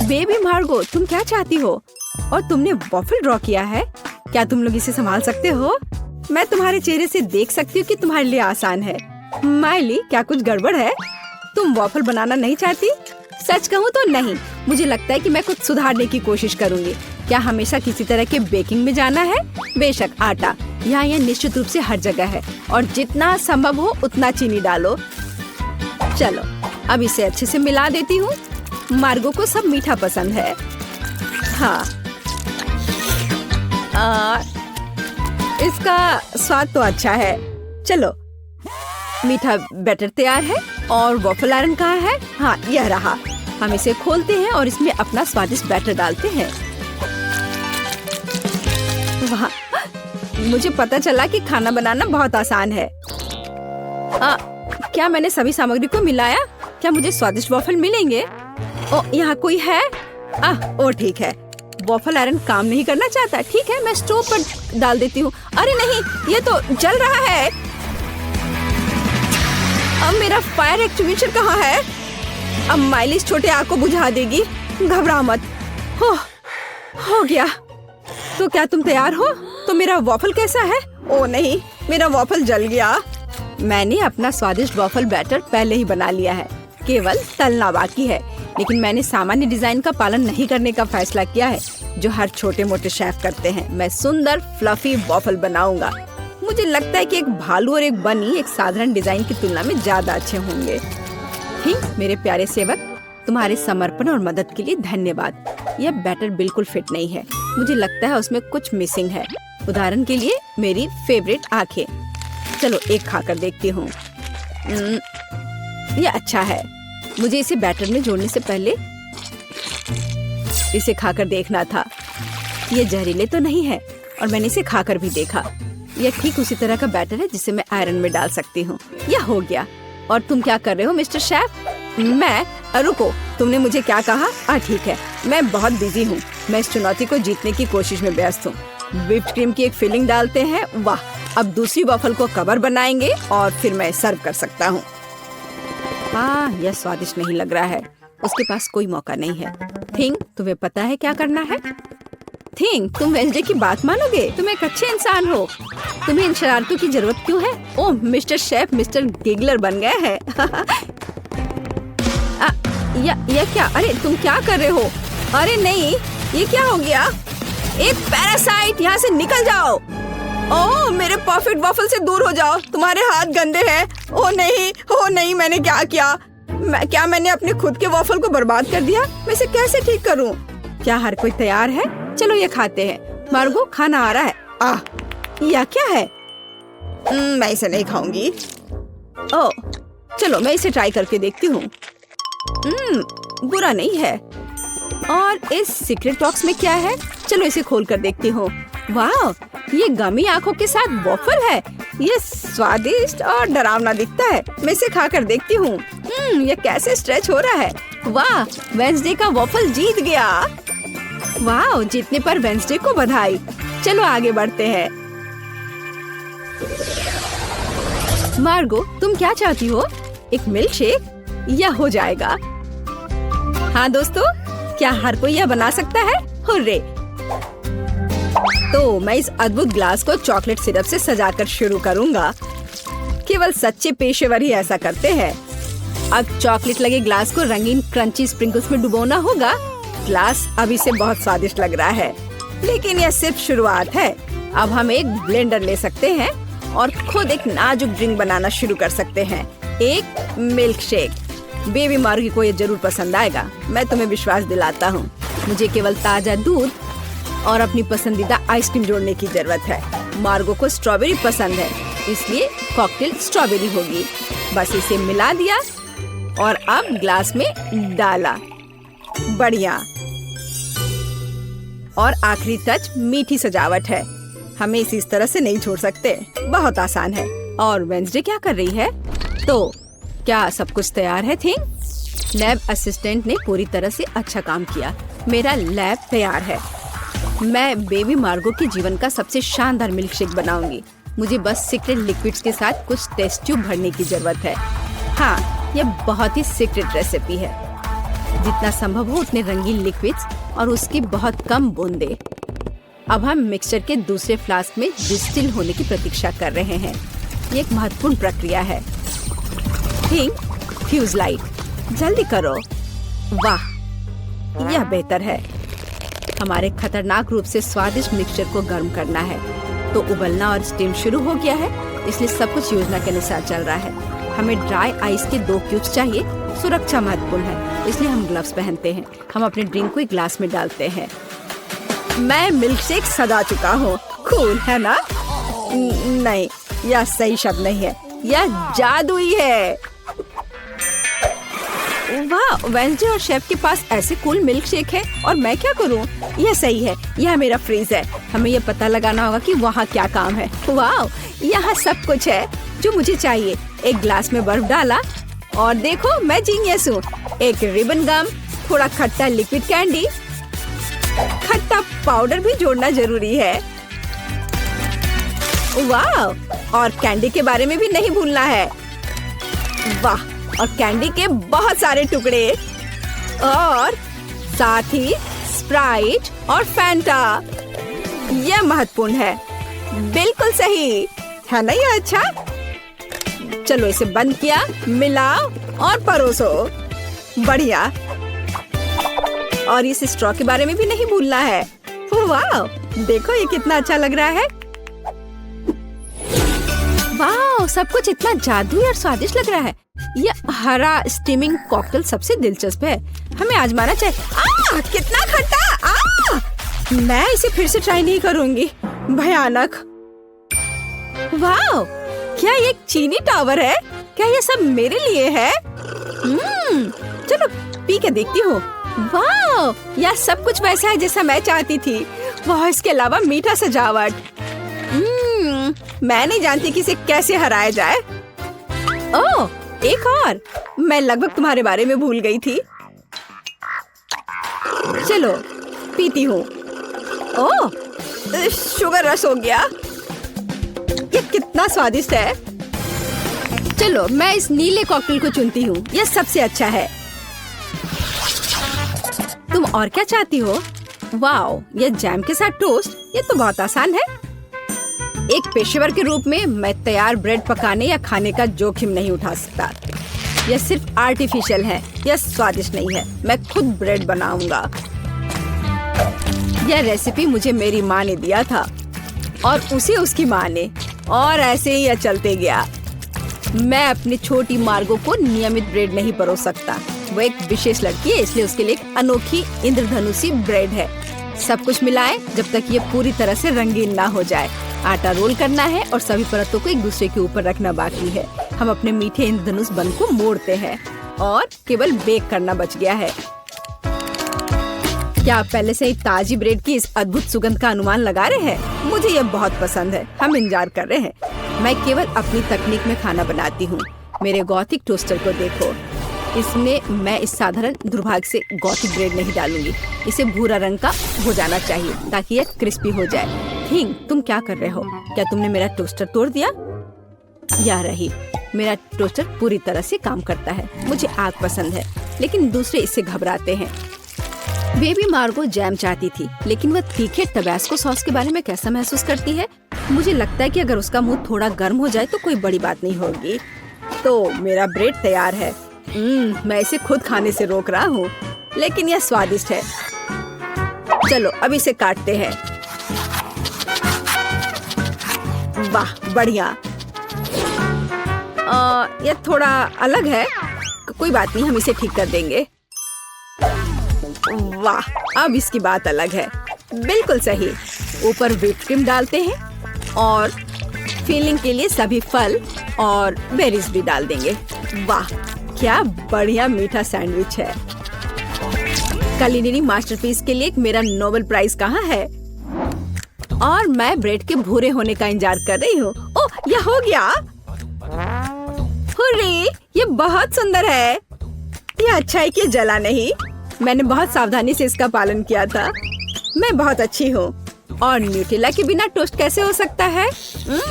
Baby मार्गो, तुम क्या चाहती हो? और तुमने वॉफल ड्रॉ किया है? क्या तुम लोग इसे संभाल सकते हो? मैं तुम्हारे चेहरे से देख सकती हूँ कि तुम्हारे लिए आसान है। माइली, क्या कुछ गड़बड़ है? तुम वॉफल बनाना नहीं चाहती? सच कहूँ तो नहीं। मुझे लगता है कि मैं कुछ सुधारने की कोशिश करूँगी। क्या हमेशा किसी तरह के बेकिंग में जाना है? बेशक, आटा यहाँ यह निश्चित रूप से हर जगह है और जितना संभव हो उतना चीनी डालो। चलो, अब इसे अच्छे से मिला देती हूँ। मार्गो को सब मीठा पसंद है। हाँ, इसका स्वाद तो अच्छा है। चलो, मीठा बैटर तैयार है और वॉफल आयरन कहाँ है? हाँ, यह रहा। हम इसे खोलते हैं और इसमें अपना स्वादिष्ट बैटर डालते हैं। वाह, मुझे पता चला कि खाना बनाना बहुत आसान है। क्या मैंने सभी सामग्री को मिलाया? क्या मुझे स्वादिष्ट वॉफल मिलेंगे? ओ, यहाँ कोई है? ओ ठीक है, वॉफल आयरन काम नहीं करना चाहता। ठीक है, मैं स्टोव पर डाल देती हूँ। अरे नहीं, ये तो जल रहा है। अब मेरा फायर एक्सटिंग्विशर कहाँ है? अब माइली इस छोटे आग को बुझा देगी। घबरा मत। हो गया। तो क्या तुम तैयार हो? तो मेरा वॉफल कैसा है? ओ नहीं, मेरा वॉफल जल गया। मैंने अपना स्वादिष्ट वॉफल बैटर पहले ही बना लिया है, केवल तलना बाकी है। लेकिन मैंने सामान्य डिजाइन का पालन नहीं करने का फैसला किया है, जो हर छोटे मोटे शेफ करते हैं। मैं सुंदर फ्लफी वॉफल बनाऊंगा। मुझे लगता है कि एक भालू और एक बनी एक साधारण डिजाइन की तुलना में ज्यादा अच्छे होंगे। ठीक, मेरे प्यारे सेवक, तुम्हारे समर्पण और मदद के लिए धन्यवाद। यह बैटर बिल्कुल फिट नहीं है। मुझे लगता है उसमें कुछ मिसिंग है। उदाहरण के लिए मेरी फेवरेट आंखें। चलो, एक खाकर देखती हूँ। यह अच्छा है। मुझे इसे बैटर में जोड़ने से पहले इसे खाकर देखना था। ये जहरीले तो नहीं है और मैंने इसे खाकर भी देखा। यह ठीक उसी तरह का बैटर है जिसे मैं आयरन में डाल सकती हूँ। यह हो गया। और तुम क्या कर रहे हो मिस्टर शेफ? मैं? रुको, तुमने मुझे क्या कहा? ठीक है, मैं बहुत बिजी हूँ। मैं इस चुनौती को जीतने की कोशिश में व्यस्त हूँ। व्हिप्ड क्रीम की एक फिलिंग डालते हैं। वाह, अब दूसरी वॉफल को कवर बनाएंगे और फिर मैं सर्व कर सकता हूँ। यह स्वादिष्ट नहीं लग रहा है। उसके पास कोई मौका नहीं है। थिंग, तुम्हें पता है क्या करना है? थिंग, तुम वेंसडे की बात मानोगे? तुम एक अच्छे इंसान हो। तुम्हें इन शरारतों की जरूरत क्यों है? ओह, मिस्टर शेफ मिस्टर गिगलर बन गए हैं। यह क्या? अरे तुम क्या कर रहे हो? अरे नहीं, ये क्या हो गया? एक पैरासाइट, यहाँ से निकल जाओ। ओह, मेरे परफेक्ट वॉफल से दूर हो जाओ। तुम्हारे हाथ गंदे हैं। ओह नहीं, मैंने क्या किया? क्या मैंने अपने खुद के वॉफल को बर्बाद कर दिया? मैं इसे कैसे ठीक करूं? क्या हर कोई तैयार है? चलो, ये खाते हैं। मार्गो, खाना आ रहा है। यह क्या है? मैं इसे नहीं खाऊंगी। ओह, चलो मैं इसे ट्राई करके देखती हूँ। बुरा नहीं है। और इस सीक्रेट बॉक्स में क्या है? चलो इसे खोल कर देखती हूँ। वाह, ये गमी आंखों के साथ वॉफल है। ये स्वादिष्ट और डरावना दिखता है। मैं इसे खाकर देखती हूँ। ये कैसे स्ट्रेच हो रहा है। वाह, वेंसडे का वॉफल जीत गया। वाह, जीतने पर वेंसडे को बधाई। चलो आगे बढ़ते हैं। मार्गो, तुम क्या चाहती हो? एक मिल्क शेक? यह हो जाएगा। हाँ दोस्तों, क्या हर कोई यह बना सकता है? हुर्रे! तो मैं इस अद्भुत ग्लास को चॉकलेट सिरप से सजाकर शुरू करूंगा। केवल सच्चे पेशेवर ही ऐसा करते हैं। अब चॉकलेट लगे ग्लास को रंगीन क्रंची स्प्रिंकल्स में डुबोना होगा। ग्लास अभी से बहुत स्वादिष्ट लग रहा है, लेकिन यह सिर्फ शुरुआत है। अब हम एक ब्लेंडर ले सकते हैं और खुद एक नाजुक ड्रिंक बनाना शुरू कर सकते हैं। एक मिल्क शेक। बेबी मार्गी को ये जरूर पसंद आएगा, मैं तुम्हें विश्वास दिलाता हूँ। मुझे केवल ताजा दूध और अपनी पसंदीदा आइसक्रीम जोड़ने की जरूरत है। मार्गो को स्ट्रॉबेरी पसंद है, इसलिए कॉकटेल स्ट्रॉबेरी होगी। बस इसे मिला दिया और अब ग्लास में डाला। बढ़िया। और आखिरी टच मीठी सजावट है। हमें इसे इस तरह से नहीं छोड़ सकते। बहुत आसान है। और वेंसडे क्या कर रही है? तो क्या सब कुछ तैयार है? थिंग, लैब असिस्टेंट ने पूरी तरह से अच्छा काम किया। मेरा लैब तैयार है। मैं बेबी मार्गो के जीवन का सबसे शानदार मिल्क शेक बनाऊंगी। मुझे बस सीक्रेट लिक्विड्स के साथ कुछ टेस्ट ट्यूब भरने की जरूरत है। हाँ, यह बहुत ही सीक्रेट रेसिपी है। जितना संभव हो उतने रंगीन लिक्विड्स और उसकी बहुत कम बूंदे। अब हम मिक्सचर के दूसरे फ्लास्क में डिस्टिल होने की प्रतीक्षा कर रहे हैं। ये एक महत्वपूर्ण प्रक्रिया है। थिंक फ्यूज लाइट, जल्दी करो। वाह, यह बेहतर है। हमारे खतरनाक रूप से स्वादिष्ट मिक्सचर को गर्म करना है। तो उबलना और स्टीम शुरू हो गया है, इसलिए सब कुछ योजना के अनुसार चल रहा है। हमें ड्राई आइस के 2 क्यूब्स चाहिए। सुरक्षा महत्वपूर्ण है, इसलिए हम ग्लव्स पहनते हैं। हम अपने ड्रिंक को एक ग्लास में डालते हैं। मैं मिल्क शेक सजा चुका हूँ। कूल है ना? नहीं, यह सही शब्द नहीं है, यह जादुई है। वाह, वेंसडे और शेफ के पास ऐसे कूल मिल्क शेक है और मैं क्या करूं? यह सही है, यह मेरा फ्रीज है। हमें यह पता लगाना होगा कि वहाँ क्या काम है। वाह, यहाँ सब कुछ है जो मुझे चाहिए। एक ग्लास में बर्फ डाला और देखो मैं जीनियस हूँ। एक रिबन गम, थोड़ा खट्टा लिक्विड कैंडी, खट्टा पाउडर भी जोड़ना जरूरी है। वाह, और कैंडी के बारे में भी नहीं भूलना है। वाह, और कैंडी के बहुत सारे टुकड़े और साथ ही स्प्राइट और फैंटा। यह महत्वपूर्ण है। बिल्कुल सही है ना? यह अच्छा। चलो इसे बंद किया, मिलाओ और परोसो। बढ़िया। और इस स्ट्रॉ के बारे में भी नहीं भूलना है। वाह, देखो ये कितना अच्छा लग रहा है। वाह, सब कुछ इतना जादुई और स्वादिष्ट लग रहा है। यह हरा स्टीमिंग कॉकटेल सबसे दिलचस्प है। हमें आजमाना चाहिए। कितना खट्टा! मैं इसे फिर से ट्राई नहीं करूंगी। भयानक। वाह, क्या ये एक चीनी टावर है? क्या ये सब मेरे लिए है? चलो पी के देखती हूँ। वाह, यह सब कुछ वैसा है जैसा मैं चाहती थी। वाह, इसके अलावा मीठा सजावट। मैं नहीं जानती कि इसे कैसे हराया जाए। ओह, एक और। मैं लगभग तुम्हारे बारे में भूल गई थी। चलो पीती हूँ। ओह, शुगर रश हो गया। ये कितना स्वादिष्ट है। चलो मैं इस नीले कॉकटेल को चुनती हूँ। यह सबसे अच्छा है। तुम और क्या चाहती हो? वाओ, यह जैम के साथ टोस्ट। ये तो बहुत आसान है। एक पेशेवर के रूप में मैं तैयार ब्रेड पकाने या खाने का जोखिम नहीं उठा सकता। यह सिर्फ आर्टिफिशियल है, यह स्वादिष्ट नहीं है। मैं खुद ब्रेड बनाऊंगा। यह रेसिपी मुझे मेरी माँ ने दिया था और उसे उसकी माँ ने, और ऐसे ही यह चलते गया। मैं अपनी छोटी मार्गो को नियमित ब्रेड नहीं परोस सकता। वो एक विशेष लड़की है, इसलिए उसके लिए एक अनोखी इंद्रधनुषी ब्रेड है। सब कुछ मिलाएं जब तक ये पूरी तरह से रंगीन ना हो जाए। आटा रोल करना है और सभी परतों को एक दूसरे के ऊपर रखना बाकी है। हम अपने मीठे इंद्रधनुष बन को मोड़ते हैं और केवल बेक करना बच गया है। क्या आप पहले से ही ताजी ब्रेड की इस अद्भुत सुगंध का अनुमान लगा रहे हैं? मुझे यह बहुत पसंद है। हम इंतजार कर रहे हैं। मैं केवल अपनी तकनीक में खाना बनाती हूँ। मेरे गॉथिक टोस्टर को देखो। इसमें मैं इस साधारण दुर्भाग्य से गॉथिक ब्रेड नहीं डालूंगी। इसे भूरा रंग का हो जाना चाहिए ताकि यह क्रिस्पी हो जाए। थिंक, तुम क्या कर रहे हो? क्या तुमने मेरा टोस्टर तोड़ दिया? या रही, मेरा टोस्टर पूरी तरह से काम करता है। मुझे आग पसंद है, लेकिन दूसरे इससे घबराते हैं। बेबी मार्गो जैम चाहती थी, लेकिन वह तीखे टबैस्को सॉस के बारे में कैसा महसूस करती है? मुझे लगता है कि अगर उसका मुंह थोड़ा गर्म हो जाए तो कोई बड़ी बात नहीं होगी। तो मेरा ब्रेड तैयार है। मैं इसे खुद खाने से रोक रहा हूँ, लेकिन यह स्वादिष्ट है। चलो अब इसे काटते हैं। वाह, बढ़िया। यह थोड़ा अलग है। कोई बात नहीं, हम इसे ठीक कर देंगे। वाह, अब इसकी बात अलग है। बिल्कुल सही। ऊपर व्हिप क्रीम डालते हैं और फिलिंग के लिए सभी फल और बेरीज भी डाल देंगे। वाह, क्या बढ़िया मीठा सैंडविच है। कुलिनरी मास्टरपीस के लिए मेरा नोबेल प्राइज कहाँ है? और मैं ब्रेड के भूरे होने का इंतजार कर रही हूँ। ओह, यह हो गया। हुर्रे, ये बहुत सुंदर है। यह अच्छा है कि जला नहीं। मैंने बहुत सावधानी से इसका पालन किया था। मैं बहुत अच्छी हूँ। और न्यूटेला के बिना टोस्ट कैसे हो सकता है?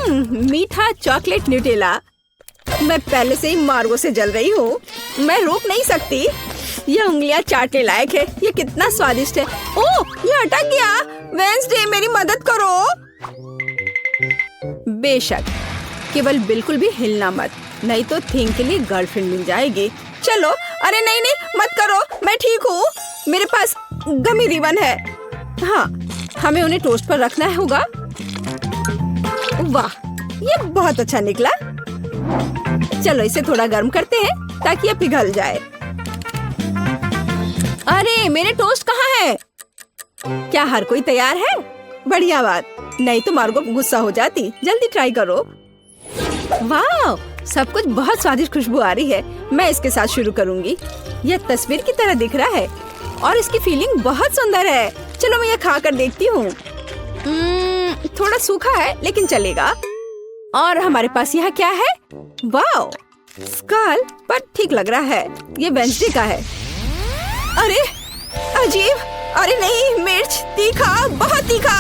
मीठा चॉकलेट न्यूटेला। मैं पहले से ही मार्गो से जल रही हूँ। मैं रोक नहीं सकती। ये उंगलियां चाटने लायक है। ये कितना स्वादिष्ट है। ओह, ये अटक गया। वेंसडे मेरी मदद करो। बेशक, केवल बिल्कुल भी हिलना मत, नहीं तो थिंग के लिए गर्लफ्रेंड मिल जाएगी। चलो। अरे नहीं नहीं, मत करो, मैं ठीक हूँ। मेरे पास गमी रिबन है। हाँ, हमें उन्हें टोस्ट पर रखना होगा। वाह, ये बहुत अच्छा निकला। चलो इसे थोड़ा गर्म करते हैं ताकि ये पिघल जाए। अरे मेरे टोस्ट कहाँ है? क्या हर कोई तैयार है? बढ़िया बात, नहीं तो मार्गो गुस्सा हो जाती। जल्दी ट्राई करो। वाह, सब कुछ बहुत स्वादिष्ट खुशबू आ रही है। मैं इसके साथ शुरू करूंगी। यह तस्वीर की तरह दिख रहा है और इसकी फीलिंग बहुत सुंदर है। चलो मैं यह खा कर देखती हूँ। थोड़ा सूखा है लेकिन चलेगा। और हमारे पास यहाँ क्या है? वाह, स्कल, पर ठीक लग रहा है। ये वेंसडे का है। अरे अजीब, अरे नहीं, मिर्च, तीखा, बहुत तीखा।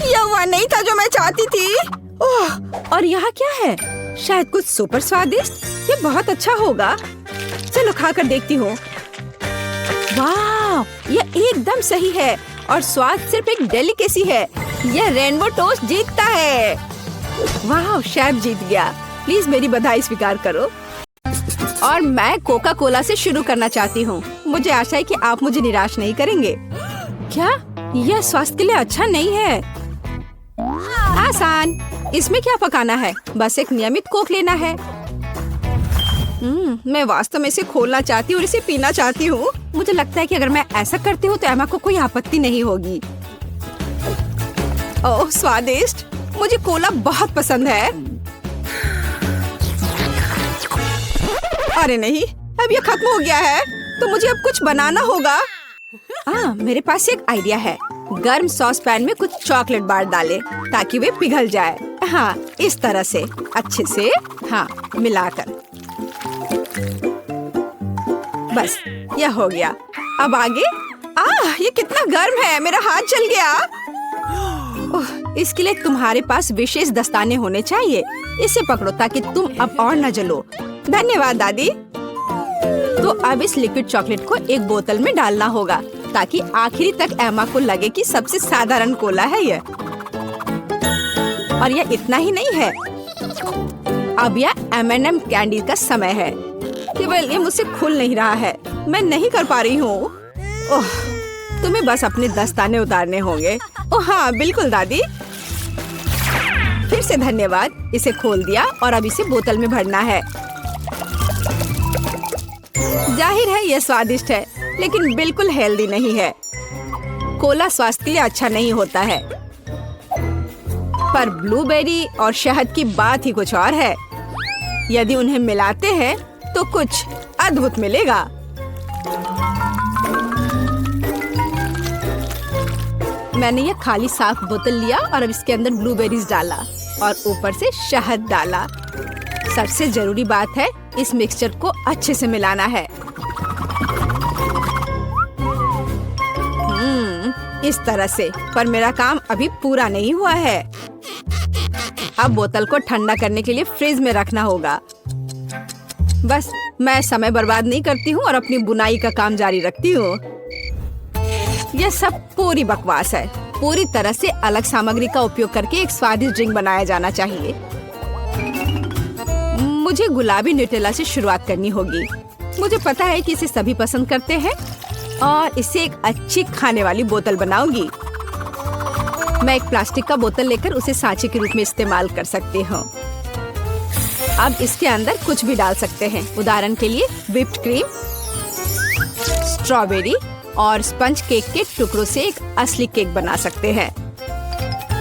यह वह नहीं था जो मैं चाहती थी। ओह, और यहाँ क्या है? शायद कुछ सुपर स्वादिष्ट। ये बहुत अच्छा होगा। चलो खाकर देखती हूँ। वाह, ये एकदम सही है और स्वाद सिर्फ एक डेलिकेसी है। यह रेनबो टोस्ट जीतता है। वाह, शेफ जीत गया। प्लीज मेरी बधाई स्वीकार करो। और मैं कोका कोला से शुरू करना चाहती हूँ। मुझे आशा है कि आप मुझे निराश नहीं करेंगे। क्या यह स्वास्थ्य के लिए अच्छा नहीं है? आसान। इसमें क्या पकाना है? बस एक नियमित कोक लेना है। मैं वास्तव में इसे खोलना चाहती हूँ और इसे पीना चाहती हूँ। मुझे लगता है कि अगर मैं ऐसा करती हूँ तो एमा को कोई आपत्ति नहीं होगी। ओह स्वादिष्ट, मुझे कोला बहुत पसंद है। अरे नहीं, अब ये खत्म हो गया है तो मुझे अब कुछ बनाना होगा। मेरे पास एक आइडिया है। गर्म सॉस पैन में कुछ चॉकलेट बार डालें ताकि वे पिघल जाए। हाँ, इस तरह से अच्छे से मिलाकर। बस यह हो गया। अब आगे। ये कितना गर्म है, मेरा हाथ जल गया। इसके लिए तुम्हारे पास विशेष दस्ताने होने चाहिए। इसे पकड़ो ताकि तुम अब और न जलो। धन्यवाद दादी। तो अब इस लिक्विड चॉकलेट को एक बोतल में डालना होगा ताकि आखिरी तक एमा को लगे कि सबसे साधारण कोला है यह। और यह इतना ही नहीं है, अब यह M&M कैंडी का समय है। केवल ये मुझसे खुल नहीं रहा है, मैं नहीं कर पा रही हूँ। ओह, तुम्हें बस अपने दस्ताने उतारने होंगे। ओह हाँ बिल्कुल दादी। फिर से धन्यवाद। इसे खोल दिया और अब इसे बोतल में भरना है। जाहिर है यह स्वादिष्ट है लेकिन बिल्कुल हेल्दी नहीं है। कोला स्वास्थ्य के लिए अच्छा नहीं होता है। पर ब्लूबेरी और शहद की बात ही कुछ और है। यदि उन्हें मिलाते हैं तो कुछ अद्भुत मिलेगा। मैंने यह खाली साफ बोतल लिया और अब इसके अंदर ब्लूबेरीज डाला और ऊपर से शहद डाला। सबसे जरूरी बात है इस मिक्सचर को अच्छे से मिलाना है। इस तरह से। पर मेरा काम अभी पूरा नहीं हुआ है। अब बोतल को ठंडा करने के लिए फ्रिज में रखना होगा। बस मैं समय बर्बाद नहीं करती हूँ और अपनी बुनाई का काम जारी रखती हूँ। यह सब पूरी बकवास है। पूरी तरह से अलग सामग्री का उपयोग करके एक स्वादिष्ट ड्रिंक बनाया जाना चाहिए। मुझे गुलाबी न्यूटेला से शुरुआत करनी होगी। मुझे पता है कि इसे सभी पसंद करते हैं और इसे एक अच्छी खाने वाली बोतल बनाऊंगी। मैं एक प्लास्टिक का बोतल लेकर उसे सांचे के रूप में इस्तेमाल कर सकती हूँ। अब इसके अंदर कुछ भी डाल सकते हैं। उदाहरण के लिए व्हिप्ड क्रीम, स्ट्रॉबेरी और स्पंज केक के टुकड़ों से एक असली केक बना सकते हैं।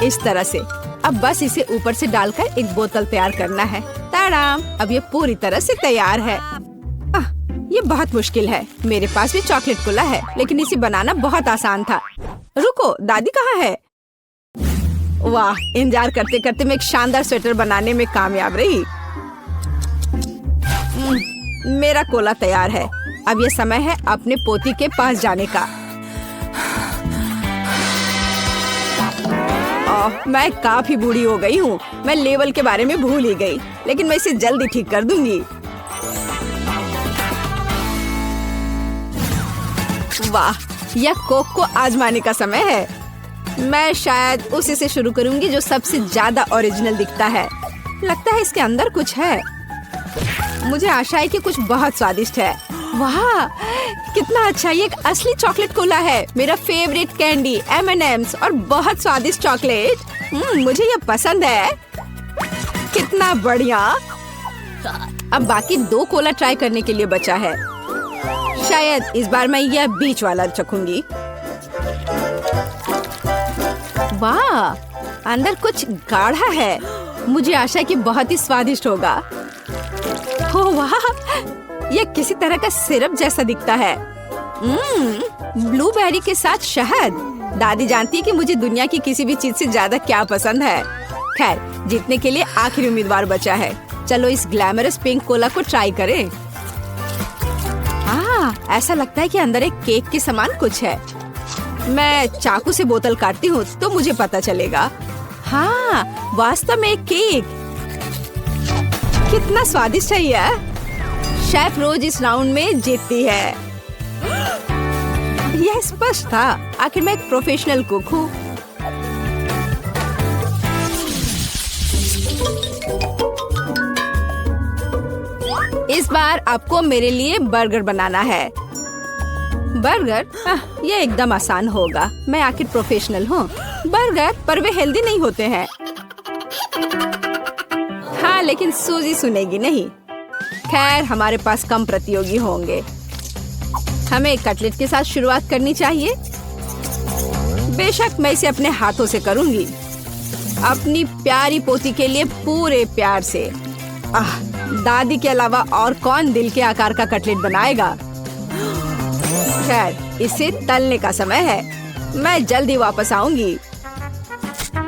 इस तरह से। अब बस इसे ऊपर से डालकर एक बोतल तैयार करना है। ताड़ाम! अब ये पूरी तरह से तैयार है। ये बहुत मुश्किल है। मेरे पास भी चॉकलेट कोला है लेकिन इसे बनाना बहुत आसान था। रुको, दादी कहाँ है? वाह, इंतजार करते करते मैं एक शानदार स्वेटर बनाने में कामयाब रही। मेरा कोला तैयार है। अब ये समय है अपने पोती के पास जाने का। मैं काफी बूढ़ी हो गई हूँ। मैं लेवल के बारे में भूल ही गई, लेकिन मैं इसे जल्दी ठीक कर दूंगी। वाह, यह कोक को आजमाने का समय है। मैं शायद उसी से शुरू करूंगी जो सबसे ज्यादा ओरिजिनल दिखता है। लगता है इसके अंदर कुछ है। मुझे आशा है कि कुछ बहुत स्वादिष्ट है। वाह, कितना अच्छा! ये एक असली चॉकलेट कोला है। मेरा फेवरेट कैंडी M&M's और बहुत स्वादिष्ट चॉकलेट। मुझे ये पसंद है। कितना बढ़िया! अब बाकी 2 कोला ट्राई करने के लिए बचा है। शायद इस बार मैं यह बीच वाला चखूंगी। वाह, अंदर कुछ गाढ़ा है। मुझे आशा है कि बहुत ही स्वादिष्ट होगा। ओह वाह, यह किसी तरह का सिरप जैसा दिखता है। ब्लूबेरी के साथ शहद। दादी जानती है कि मुझे दुनिया की किसी भी चीज से ज्यादा क्या पसंद है। खैर, जीतने के लिए आखिरी उम्मीदवार बचा है। चलो इस ग्लैमरस पिंक कोला को ट्राई करें। ऐसा लगता है कि अंदर एक केक के समान कुछ है। मैं चाकू से बोतल काटती हूँ तो मुझे पता चलेगा। हाँ, वास्तव में एक केक। कितना स्वादिष्ट है यह। शेफ रोज इस राउंड में जीतती है। यह स्पष्ट था। आखिर मैं एक प्रोफेशनल कुक हूँ। इस बार आपको मेरे लिए बर्गर बनाना है। बर्गर? ये एकदम आसान होगा। मैं आखिर प्रोफेशनल हूँ। बर्गर, पर वे हेल्दी नहीं होते हैं। हाँ, लेकिन सूजी सुनेगी नहीं। खैर, हमारे पास कम प्रतियोगी होंगे। हमें कटलेट के साथ शुरुआत करनी चाहिए। बेशक मैं इसे अपने हाथों से करूंगी, अपनी प्यारी पोती के लिए पूरे प्यार से। दादी के अलावा और कौन दिल के आकार का कटलेट बनाएगा। खैर, इसे तलने का समय है। मैं जल्दी वापस आऊंगी।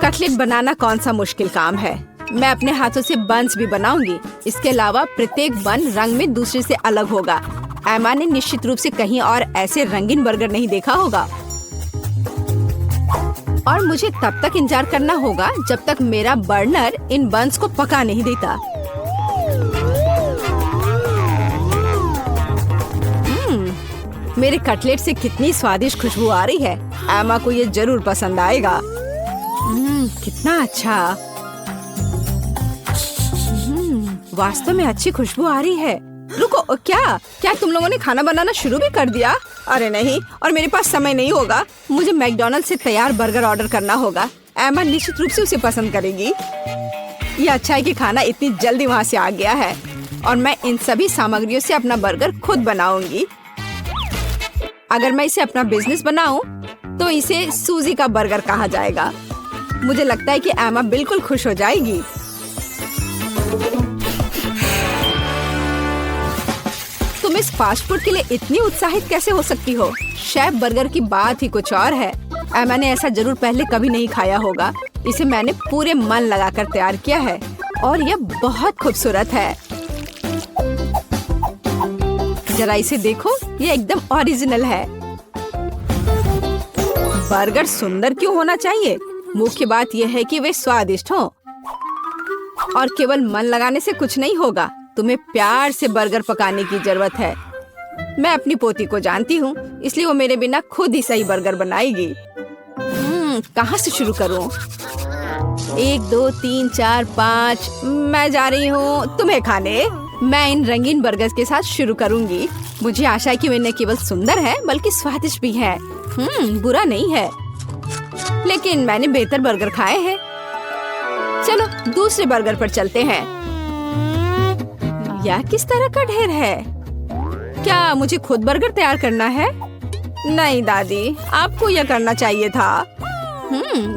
कटलेट बनाना कौन सा मुश्किल काम है। मैं अपने हाथों से बन्स भी बनाऊंगी। इसके अलावा प्रत्येक बन रंग में दूसरे से अलग होगा। एमा ने निश्चित रूप से कहीं और ऐसे रंगीन बर्गर नहीं देखा होगा। और मुझे तब तक इंतजार करना होगा जब तक मेरा बर्नर इन बन्स को पका नहीं देता। मेरे कटलेट से कितनी स्वादिष्ट खुशबू आ रही है। एमा को ये जरूर पसंद आएगा। कितना अच्छा। वास्तव में अच्छी खुशबू आ रही है। रुको, क्या तुम लोगों ने खाना बनाना शुरू भी कर दिया? अरे नहीं, और मेरे पास समय नहीं होगा। मुझे मैकडॉनल्ड से तैयार बर्गर ऑर्डर करना होगा। एमा निश्चित रूप से उसे पसंद करेगी। ये अच्छा है कि खाना इतनी जल्दी वहाँ से आ गया है और मैं इन सभी सामग्रियों से अपना बर्गर खुद बनाऊंगी। अगर मैं इसे अपना बिजनेस बनाऊं तो इसे सूजी का बर्गर कहा जाएगा। मुझे लगता है कि एमा बिल्कुल खुश हो जाएगी। तुम इस फास्ट फूड के लिए इतनी उत्साहित कैसे हो सकती हो? शेफ बर्गर की बात ही कुछ और है। एमा ने ऐसा जरूर पहले कभी नहीं खाया होगा। इसे मैंने पूरे मन लगाकर तैयार किया है और यह बहुत खूबसूरत है। जरा इसे देखो, ये एकदम ओरिजिनल है। बर्गर सुंदर क्यों होना चाहिए? मुख्य बात यह है कि वे स्वादिष्ट हों। और केवल मन लगाने से कुछ नहीं होगा। तुम्हें प्यार से बर्गर पकाने की जरूरत है। मैं अपनी पोती को जानती हूँ, इसलिए वो मेरे बिना खुद ही सही बर्गर बनाएगी। कहाँ से शुरू करूँ? 1 2 3 4 5। मैं जा रही हूँ तुम्हें खाने। मैं इन रंगीन बर्गर्स के साथ शुरू करूंगी। मुझे आशा है कि वे न केवल सुंदर है बल्कि स्वादिष्ट भी है। बुरा नहीं है, लेकिन मैंने बेहतर बर्गर खाए हैं। चलो दूसरे बर्गर पर चलते हैं। यह किस तरह का ढेर है? क्या मुझे खुद बर्गर तैयार करना है? नहीं दादी, आपको यह करना चाहिए था।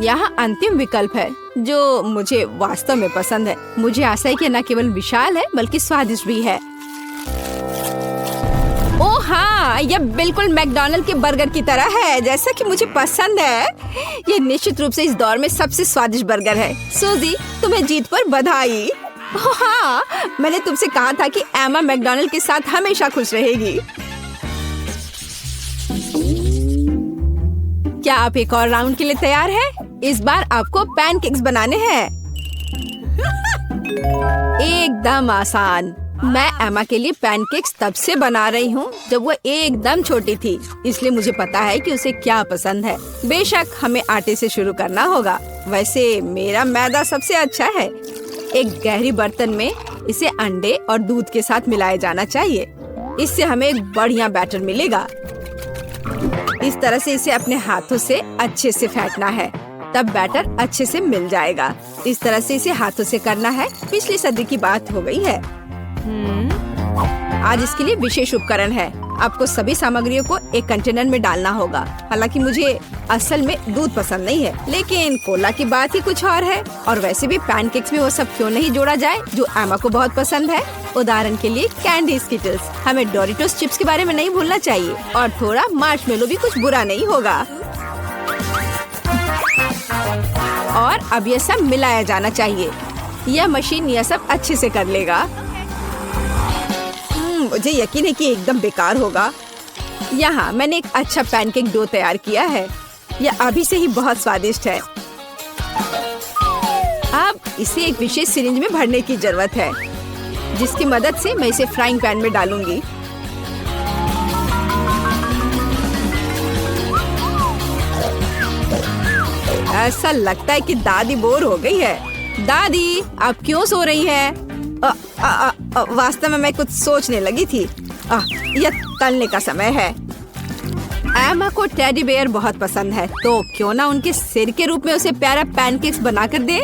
यहाँ अंतिम विकल्प है जो मुझे वास्तव में पसंद है। मुझे आशा है कि न केवल विशाल है बल्कि स्वादिष्ट भी है। ओह हाँ, यह बिल्कुल मैकडॉनल्ड के बर्गर की तरह है जैसा कि मुझे पसंद है। यह निश्चित रूप से इस दौर में सबसे स्वादिष्ट बर्गर है। सूजी, तुम्हें जीत पर बधाई। ओह हाँ, मैंने तुमसे कहा था कि एमा मैकडॉनल्ड के साथ हमेशा खुश रहेगी। क्या आप एक और राउंड के लिए तैयार हैं? इस बार आपको पैनकेक्स बनाने हैं। एकदम आसान। मैं एमा के लिए पैनकेक्स तब से बना रही हूँ जब वो एकदम छोटी थी, इसलिए मुझे पता है कि उसे क्या पसंद है। बेशक हमें आटे से शुरू करना होगा। वैसे मेरा मैदा सबसे अच्छा है। एक गहरी बर्तन में इसे अंडे और दूध के साथ मिलाया जाना चाहिए। इससे हमें एक बढ़िया बैटर मिलेगा। इस तरह से इसे अपने हाथों से अच्छे से फेंटना है, तब बैटर अच्छे से मिल जाएगा। इस तरह से इसे हाथों से करना है। पिछली सदी की बात हो गई है। आज इसके लिए विशेष उपकरण है। आपको सभी सामग्रियों को एक कंटेनर में डालना होगा। हालांकि मुझे असल में दूध पसंद नहीं है, लेकिन कोला की बात ही कुछ और है। और वैसे भी पैनकेक्स में वो सब क्यों नहीं जोड़ा जाए जो एमा को बहुत पसंद है। उदाहरण के लिए कैंडी स्किटल्स। हमें डोरिटोस चिप्स के बारे में नहीं भूलना चाहिए। और थोड़ा मार्शमेलो भी कुछ बुरा नहीं होगा। और अब ये सब मिलाया जाना चाहिए। यह मशीन यह सब अच्छे से कर लेगा। मुझे यकीन है कि एकदम बेकार होगा। यहाँ मैंने एक अच्छा पैनकेक डो तैयार किया है। यह अभी से ही बहुत स्वादिष्ट है। अब इसे एक विशेष सिरिंज में भरने की जरूरत है, जिसकी मदद से मैं इसे फ्राइंग पैन में डालूंगी। ऐसा लगता है कि दादी बोर हो गई है। दादी, आप क्यों सो रही हैं? वास्तव में मैं कुछ सोचने लगी थी। यह तलने का समय है। एमा को टेडी बेयर बहुत पसंद है, तो क्यों ना उनके सिर के रूप में उसे प्यारा पैनकेक्स बनाकर दे।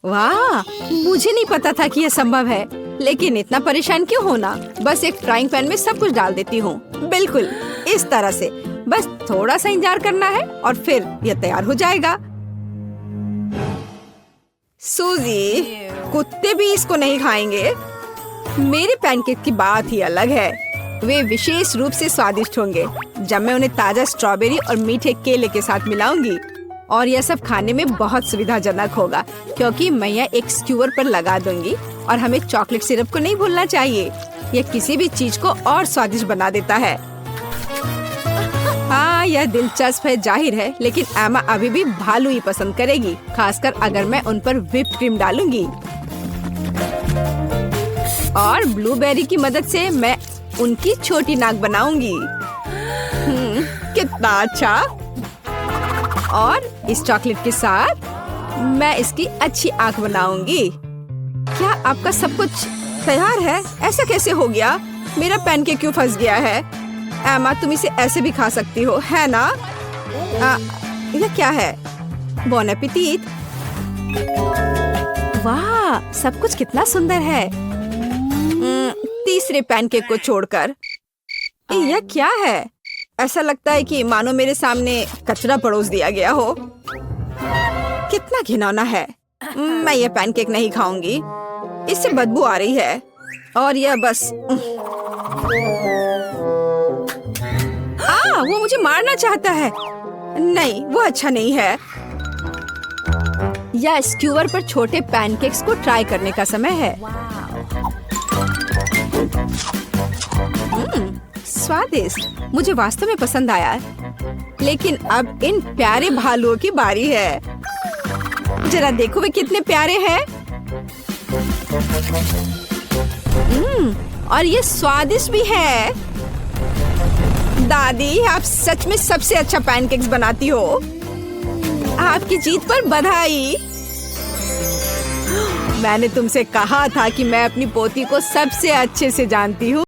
वाह, मुझे नहीं पता था कि यह संभव है, लेकिन इतना परेशान क्यों होना। बस एक फ्राइंग पैन में सब कुछ डाल देती हूँ। बिल्कुल इस तरह से। बस थोड़ा सा इंतजार करना है और फिर यह तैयार हो जाएगा। सूजी, कुत्ते भी इसको नहीं खाएंगे। मेरे पैनकेक की बात ही अलग है। वे विशेष रूप से स्वादिष्ट होंगे जब मैं उन्हें ताजा स्ट्रॉबेरी और मीठे केले के साथ मिलाऊंगी। और यह सब खाने में बहुत सुविधाजनक होगा, क्योंकि मैं यह एक स्क्यूअर पर लगा दूंगी। और हमें चॉकलेट सिरप को नहीं भूलना चाहिए। यह किसी भी चीज को और स्वादिष्ट बना देता है। हाँ, यह दिलचस्प है जाहिर है, लेकिन एमा अभी भी भालू ही पसंद करेगी, खासकर अगर मैं उन पर व्हिप क्रीम डालूंगी। और ब्लूबेरी की मदद से मैं उनकी छोटी नाक बनाऊंगी। कितना अच्छा। और इस चॉकलेट के साथ मैं इसकी अच्छी आंख बनाऊंगी। क्या आपका सब कुछ तैयार है? ऐसा कैसे हो गया? मेरा पैनकेक क्यों फंस गया है? एमा, तुम इसे ऐसे भी खा सकती हो, है ना? यह क्या है? बॉन एपेटिट। वाह, सब कुछ कितना सुंदर है। तीसरे पैनकेक को छोड़कर। यह क्या है? ऐसा लगता है कि मानो मेरे सामने कचरा परोस दिया गया हो। कितना घिनौना है। मैं यह पैनकेक नहीं खाऊंगी। इससे बदबू आ रही है। और यह बस वो मुझे मारना चाहता है। नहीं, वो अच्छा नहीं है। या स्क्यूअर पर छोटे पैनकेक्स को ट्राई करने का समय है। स्वादिष्ट, मुझे वास्तव में पसंद आया। लेकिन अब इन प्यारे भालुओं की बारी है। जरा देखो वे कितने प्यारे हैं। और ये स्वादिष्ट भी है। दादी, आप सच में सबसे अच्छा पैनकेक्स बनाती हो। आपकी जीत पर बधाई। मैंने तुमसे कहा था कि मैं अपनी पोती को सबसे अच्छे से जानती हूँ।